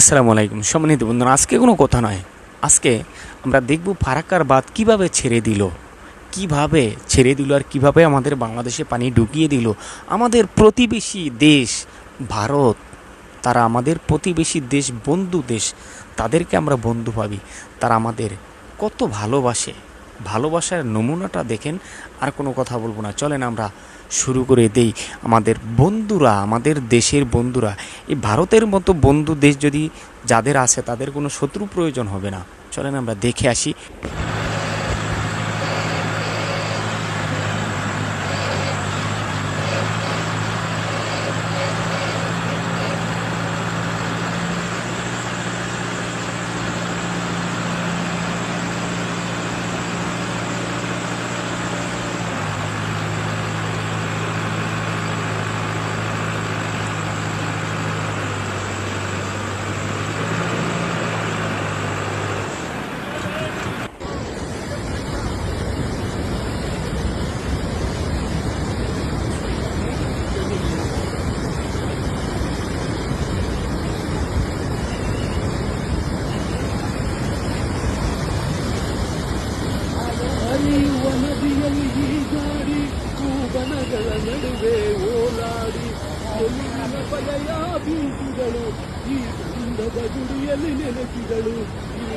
আসসালামু আলাইকুম সম্মানিত বন্ধুরা, আজকে কোনো কথা নয়। আজকে আমরা দেখব ফারাক্কার বাঁধ কীভাবে ছেড়ে দিল আর কীভাবে আমাদের বাংলাদেশে পানি ঢুকিয়ে দিল। আমাদের প্রতিবেশী দেশ ভারত, তারা আমাদের প্রতিবেশী দেশ, বন্ধু দেশ, তাদেরকে আমরা বন্ধু ভাবি, তারা আমাদের কত ভালোবাসার নমুনাটা দেখেন। আর কোনো কথা বলবো না, চলেন আমরা শুরু করে দেই। আমাদের বন্ধুরা, আমাদের দেশের বন্ধুরা, এই ভারতের মতো বন্ধু দেশ যদি যাদের আছে, তাদের কোনো শত্রু প্রয়োজন হবে না। চলেন আমরা দেখে আসি। ಹರಿಯುವ ನದಿಯಲ್ಲಿ ಹೀಗಾಡಿ ಕೂಬನಗಳ ನಡುವೆ ಓಲಾಡಿ ಎಲ್ಲಿನ ಬಲೆಯ ಬೀಸಿಗಳು ಈ ಗಂಧದ ಗುಡಿಯಲ್ಲಿ ನೆಲೆಸಿಗಳು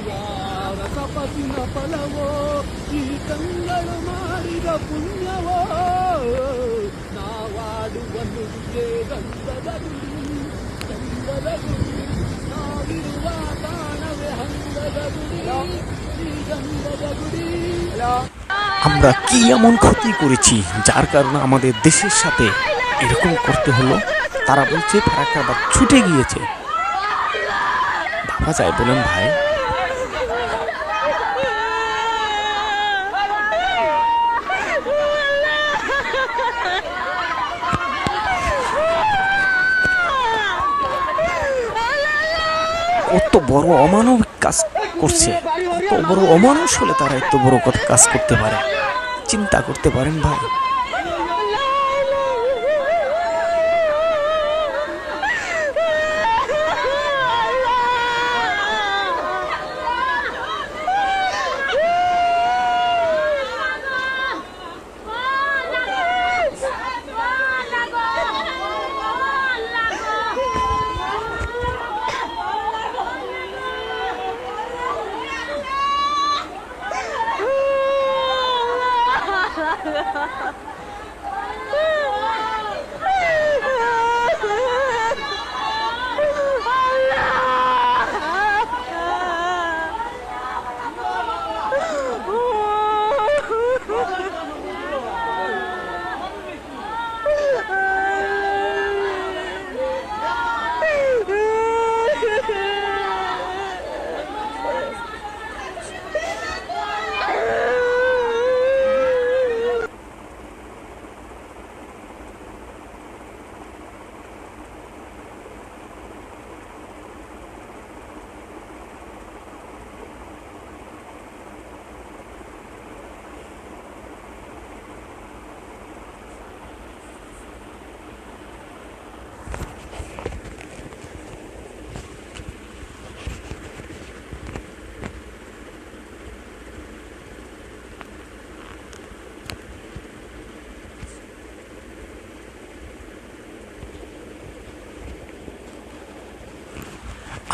ಯಾರ ತಪಸ್ಸಿನ ಫಲವೋ ಈ ಕಂಗಳು ಮಾಡಿದ ಪುಣ್ಯವೋ ನಾವಾಡುವ ನುಡಿಗೆ ಗಂಧದ ಗುಡಿ ನಾವಿರುವ ತಾಣವೇ ಹಂಗದ ಗುಡಿ ಈ ಗಂಧದ ಗುಡಿ। আমরা কি এমন ক্ষতি করেছি যার কারণে আমাদের দেশের সাথে এরকম করতে হলো? তারা বলছে ফারাক্কার বাঁধ ছুটে গিয়েছে। ভাবা যায় বলেন ভাই? কত বড় অমানবিক কাজ করছে, কত বড় অমানুষ হলে তারা এত বড় কাজ করতে পারে, চিন্তা করতে পারেন ভাই?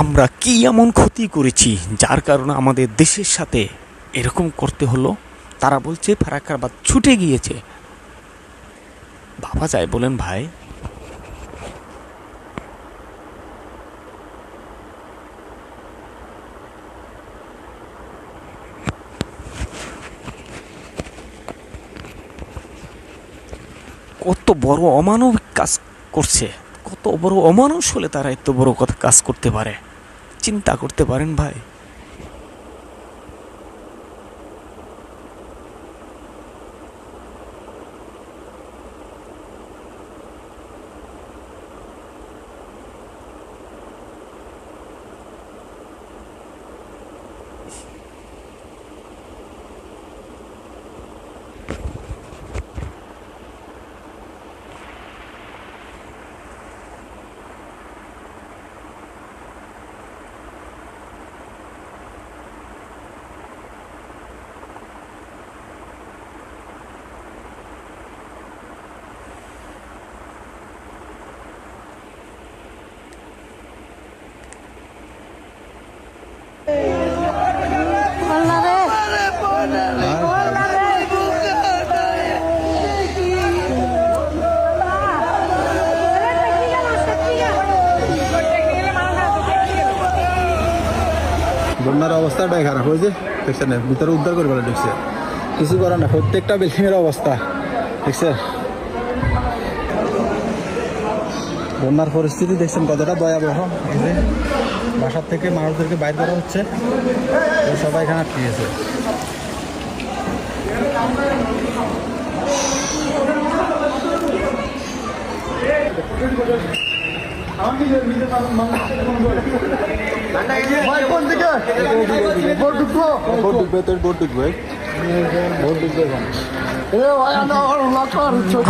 আমরা কি এমন ক্ষতি করেছি যার কারণে আমাদের দেশের সাথে এরকম করতে হলো? তারা বলছে ফারাক্কার বাঁধ ছুটে গিয়েছে। ভাবা যায় বলেন ভাই? কত বড় অমানবিক কাজ করছে, কত বড় অমানুষ হলে তারা এত বড় কাজ করতে পারে, চিন্তা করতে পারেন ভাই? বন্যার অবস্থাটাই খারাপ হয়েছে, দেখছেন না, ভিতরে উদ্ধার করে বলে ঢুকছে, কিছু করার না, প্রত্যেকটা বিল্ডিংয়ের অবস্থা দেখছেন। বন্যার পরিস্থিতি দেখছেন কতটা ভয়াবহ। এই যে বাসার থেকে মানুষদেরকে বাইর করা হচ্ছে, তো সবাই এখানে আটকে গেছে।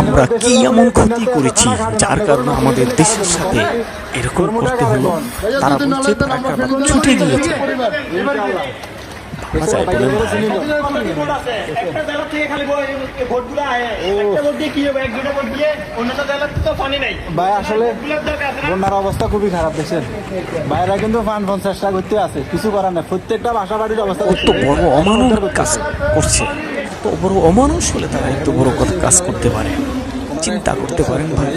আমরা কি এমন ক্ষতি করেছি যার কারণে আমাদের দেশের সাথে এরকম করতে হলো? তারা বলছে টাকা ছুটে গিয়েছে। ভাবা যায় বলেন ভাই? ভাই আসলে বন্যার অবস্থা খুবই খারাপ দেখছেন, বাইরে কিন্তু ফান চেষ্টা করতে আছে, কিছু করার নেই, প্রত্যেকটা বাসা বাড়ির অবস্থা কত বড় অমানবিক কাজ করছে, কত বড় অমানুষ হলে তারা এত বড় কাজ করতে পারে, চিন্তা করতে পারেন ভাই।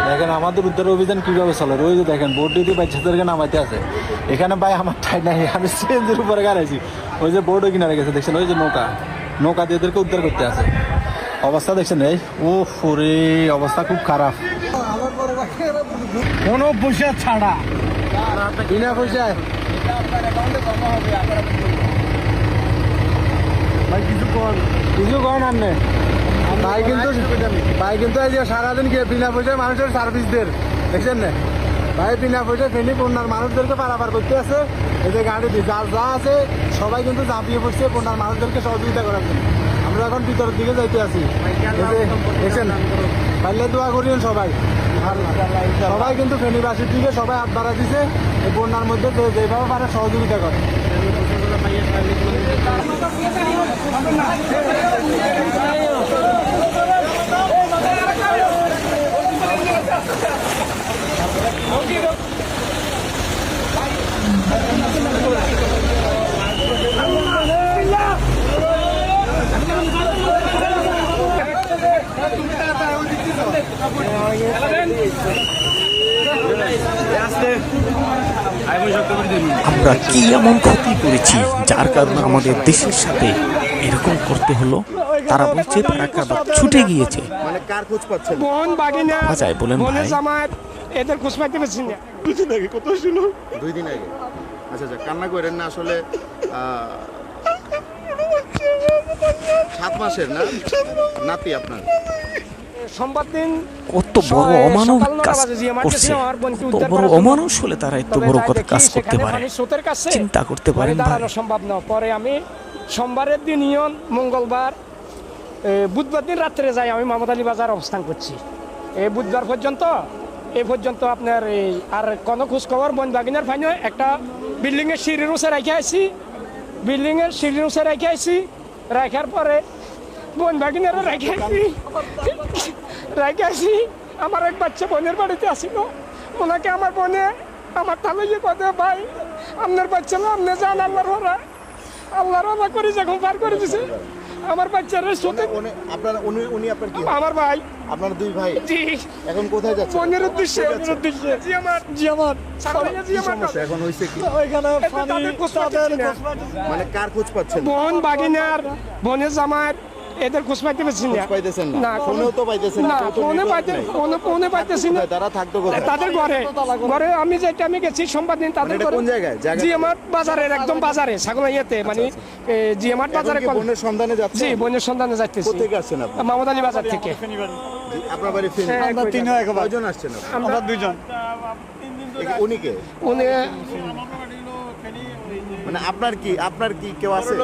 দেখেন আমাদের উদ্ধার অভিযান কিভাবে চলে, ওই যে দেখেন বোট দিয়ে বাচ্চাদেরকে নামাইতে আছে। এখানে ভাই আমার ঠাই নাই, আমি সিএনজির উপরে গাড়াইছি, ওই যে বোর্ডও কিনারে গেছে দেখছেন, ওই যে নৌকা দিয়ে এদেরকে উদ্ধার করতে আছে। অবস্থা দেখছেন এই, ও ফোরে অবস্থা খুব খারাপ, কোনো পয়সা ছাড়া, বিনা পয়সায় ভাই কিছু কন আনলে ভাই কিন্তু এই যে সারাদিন গিয়ে বিনা পয়সায় মানুষের সার্ভিস দেন দেখছেন না ভাই, বিনা পয়সায় ফেনি বন্যার মানুষদেরকে পারাপার করতে আছে। এই যে গাড়ি যা আছে সবাই কিন্তু ঝাঁপিয়ে পড়ছে বন্যার মানুষদেরকে সহযোগিতা করার জন্য। আমরা এখন ভিতরের দিকে যাইতে আছি, দেখছেন পারলে দোয়া করিয়েন সবাই। আর সবাই কিন্তু ফেনীবাসীর দিকে সবাই হাত বাড়া দিছে, এই বন্যার মধ্যে যেভাবে পারে সহযোগিতা করে। আমরা কি এমন ক্ষতি করেছি যার কারণে আমাদের দেশের সাথে এরকম করতে হলো? তারা বলছে টাকা ছুটে গিয়েছে। মানে কার খোঁজ পাচ্ছেন? বোন বাগিনা ভাবা যায় বলেন ভাই? জামাত এদের খোঁজ পাইতে পারছি না। 2 দিন আগে কত ছিল? 2 দিন আগে। আচ্ছা আচ্ছা, কান্না করেন না আসলে। 7 মাসের না নাতি আপনার? সোমবার দিন কত বড় অমানবিক কাজ করছে, কত বড় অমানুষ হলে তারা এত বড় কাজ করতে পারে, চিন্তা করতে পারেন ভাই? দাঁড়ানো সম্ভব না। পরে আমি সোমবারের দিন মঙ্গলবার বুধবার দিন রাত্রে যাই, আমি মোহাম্মদ আলী বাজার অবস্থান করছি। এই বুধবার পর্যন্ত আপনার এই আর কোনো খোঁজ খবর বন বাগিনার ফাইনে একটা বিল্ডিংয়ের সিঁড়ির উঁচে রেখে আইছি, রাখার পরে বোন ভাগিনারা রেখে আসি। আমার এক বাচ্চা বোনের বাড়িতে আসিল, ওনাকে আমার বোনে আমার তাহলে যে কথা, ভাই আপনার বাচ্চা না, আপনি যান, আল্লাহর রাজা করে যখন পার করে দিছে আমার বাচ্চারা সাথে। আমার ভাই, আপনার 2 ভাই, জি। এখন কোথায় যাচ্ছে? বোনের উদ্দেশ্যে। এখন হইছে কি মানে কার খোঁজ পাচ্ছেন? বোন বাগিনার, বোনের জামার, এদের খোঁজ পাইতে পারছি না। ফোনেও তো পাইতেছেন না, ফোনে পাইতেছি না। তারা থাকতো কোথায়? তাদের ঘরে আমি গেছি সোমবার দিন তাদের ঘরে। কোন জায়গায়? জিএমআর বাজারের একদম বাজারে, ছাগলাইয়াতে, মানে জিএমআর বাজারে। বোনের সন্ধানে যাচ্ছে? জি, বোনের সন্ধানে যাইতেছি। কোথা থেকে আসছেন আপনি? মোহাম্মদ আলী বাজার থেকে। আপনার বাড়ি ফেনী? আমরা 3 হয়। কয়জন আসছেন? আমরা 2 জন। উনি কে? উনি মানে আপনার কি কেউ আছে?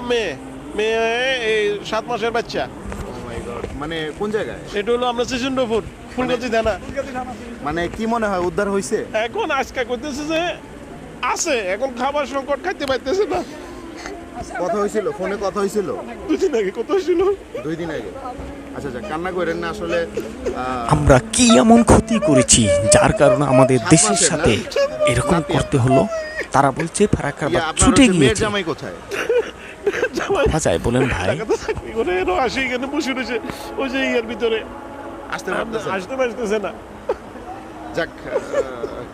মেয়ে এই 7 মাসের বাচ্চা। মানে কোন জায়গায়? এটা হলো আমরা শ্রীচন্দ্রপুর ফুলগাছি থানা। মানে কি মনে হয় উদ্ধার হয়েছে? এখন আজকে করতেছে যে আছে, এখন খাবার সংকট, খাইতে পাইতেছে না। কথা হয়েছিল, ফোনে কথা হয়েছিল? 2 দিন আগে কথা হয়েছিল। 2 দিন আগে। আচ্ছা আচ্ছা, কান্না করেন না আসলে। আমরা কি এমন ক্ষতি করেছি যার কারণে আমাদের দেশের সাথে এরকম করতে হলো? তারা বলছে ফারাক্কার বাগ আপনার ছুটে হচ্ছে মেয়ের গিয়েছে। জামাই কোথায়? কথা যায় বলেন ভাই, ঢাকাতে চাকরি করে এরও আসি এখানে বসে রয়েছে ওই যে ইয়ের ভিতরে আসতে পারতেছে না। আসতে পারতেছে না। যাক,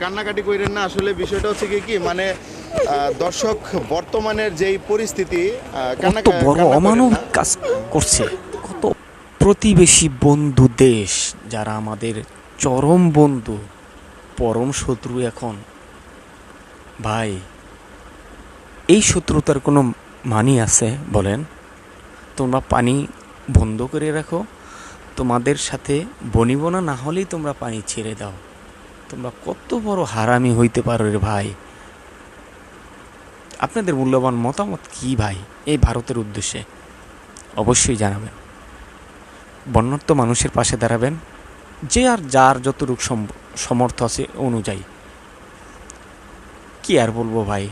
কান্নাকাটি কইরেন না। আসলে বিষয়টা হচ্ছে কি মানে দর্শক বর্তমানের যেই পরিস্থিতি, কত বড় অমানবিক কাজ করছে, কত প্রতিবেশী বন্ধু দেশ যারা আমাদের চরম বন্ধু পরম শত্রু এখন। ভাই, এই শত্রুতার কোনো মানি আছে বলেন? তোমরা পানি বন্ধ করে রাখো, তোমাদের সাথে বনিবনা না হলেই তোমরা পানি ছেড়ে দাও। তোমরা কত বড় হারামি হইতে পারো রে ভাই। আপনাদের মূল্যবান মতামত কি ভাই এই ভারতের উদ্দেশ্যে অবশ্যই জানাবেন। বন্যার্ত মানুষের পাশে দাঁড়াবেন, যে আর যার যতটুকু সমর্থ আছে অনুযায়ী। কি আর বলবো ভাই,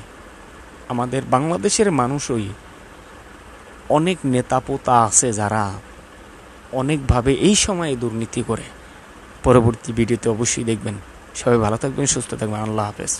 আমাদের বাংলাদেশের মানুষই অনেক নেতাপোতা আছে যারা অনেকভাবে এই সময়ে দুর্নীতি করে। পরবর্তী ভিডিওতে অবশ্যই দেখবেন। সবাই ভালো থাকবেন, সুস্থ থাকবেন। আল্লাহ হাফেজ।